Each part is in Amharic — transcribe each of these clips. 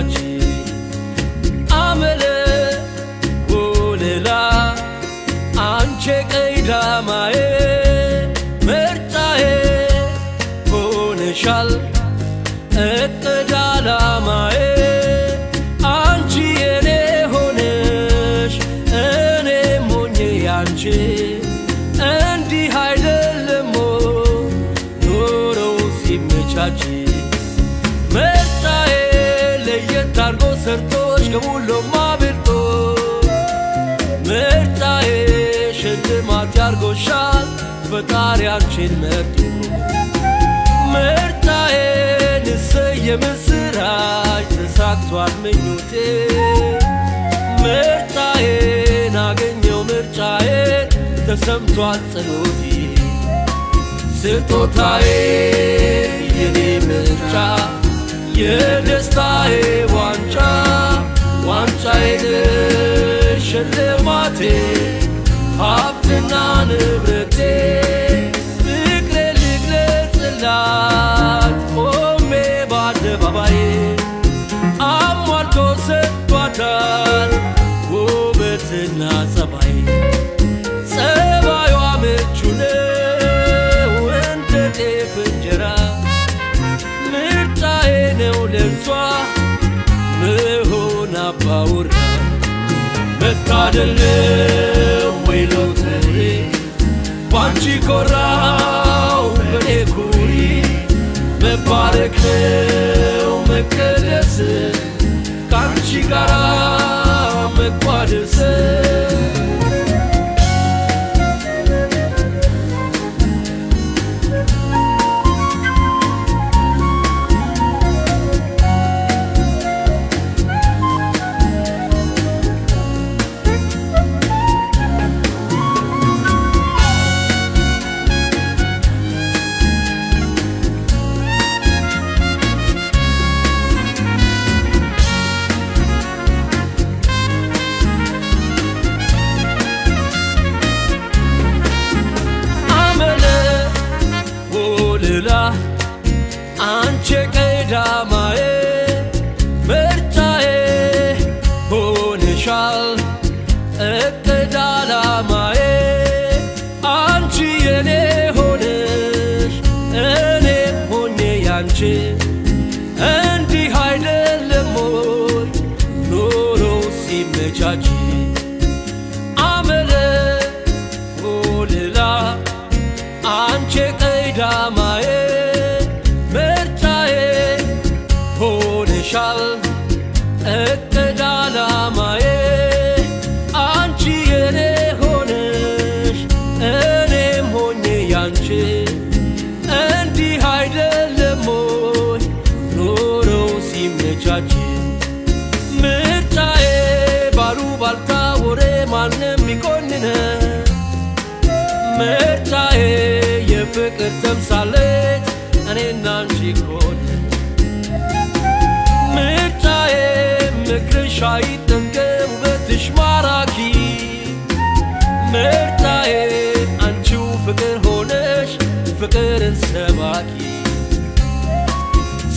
ሲመቻች አመለ ወለላ አንቺ ቀይዳማዬ ምርጫዬ ሆነሻል እቅድ ዓላማዬ አንቺ የኔ ሆነሽ እኔም ሆኜ ያንቺ እንዲህ አይደለም ኑሮ ሲመቻች ምርጫዬ ለየት አድርጎ ሰርቶሽ ከሁሉም አብልጦ ምርጫዬ ሽልማት ያርጎሻል ፈጣሪ አንቺን መርጦ ምርጫዬ የምስራች ተሳክቷል ምኞቴ ምርጫዬን አገኘው ምርጫዬን ተሰምቷል ጸሎቴ ስጦታዬ የኔ ምርጫ የደስታዬ ዋንጫ ዋንጫዬ ሽልማቴ ሀብትና ንብረቴ ፍቅሬ ልግለጽላት ቆሜ በአደባባይ አሟልቶ ሰጥቷታል ውበትና ጸባይ ጸባዩዋ ምቹ ነው እንደ ጤፍ እንጀራ ምርጫዬ ነው ለእርሷ መሆን አባውራ መታደል ነው ወይ ሎተሪ ባንቺ ኮራው በኔ ኩሪ መባረክ ነው መቀደስ ካንቺ ጋር መቋደስ አንቺ ቀይዳማዬ ምርጫዬ ሆነሻል እቅድ ዓላማዬ አንቺ የኔ ሆነሽ እኔም ሆኜ ያንቺ እንዲህ አይደለም ወይ ኑሮ ሲመቻች አመለ ወለላ አንቺ ቀይዳማዬ ምርጫዬ ሆነሻል እቅድ ዓላማዬ አንቺ የኔ ሆነሽ እኔም ሆኜ ያንቺ እንዲህ አይደለም ወይ ኑሮ ሲመቻች ምርጫዬ ባሉባልታ ወሬ ማንም ቢኮንነ ምርጫዬ የፍቅር ተምሳሌት እኔና አንቺ ኮን ምርጫዬ ምክርሽ አይጠገብ ውበትሽ ማራኪ ምርጫዬ አንቺው ፍቅር ሆነሽ ፍቅርን ሰባኪ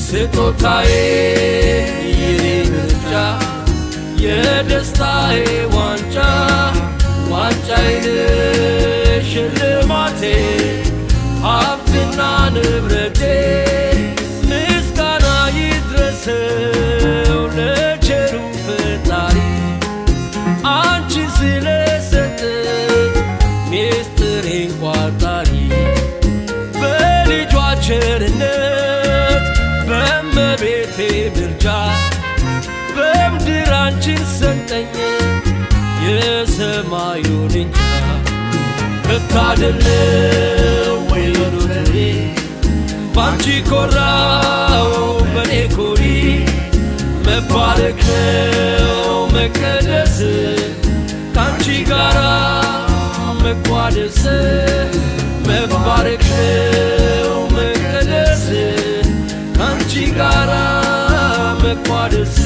ስጦታዬ የኔ ምርጫ የደስታዬ ዋንጫ ዋንጫዬ ሽልማቴ ሀብትና ንብረቴ ምስጋና ይድረሰው ለቸሩ ፈጣሪ አንቺ ስለሰጠኝ ሚስጥሬን ቋጣሪ በልጇ ቸርነት በእመቤቴ ምልጃ በምድር አንቺን ሰጠኝ የሰማዩን እንጃ መታደል ነው ወይ ሎተሪ ባንቺ ኮራው በኔ ኩሪ መባረክ ነው መቀደስ ካንቺ ጋር መቋደስ መባረክ ነው መቀደስ ካንቺ ጋር መቋደስ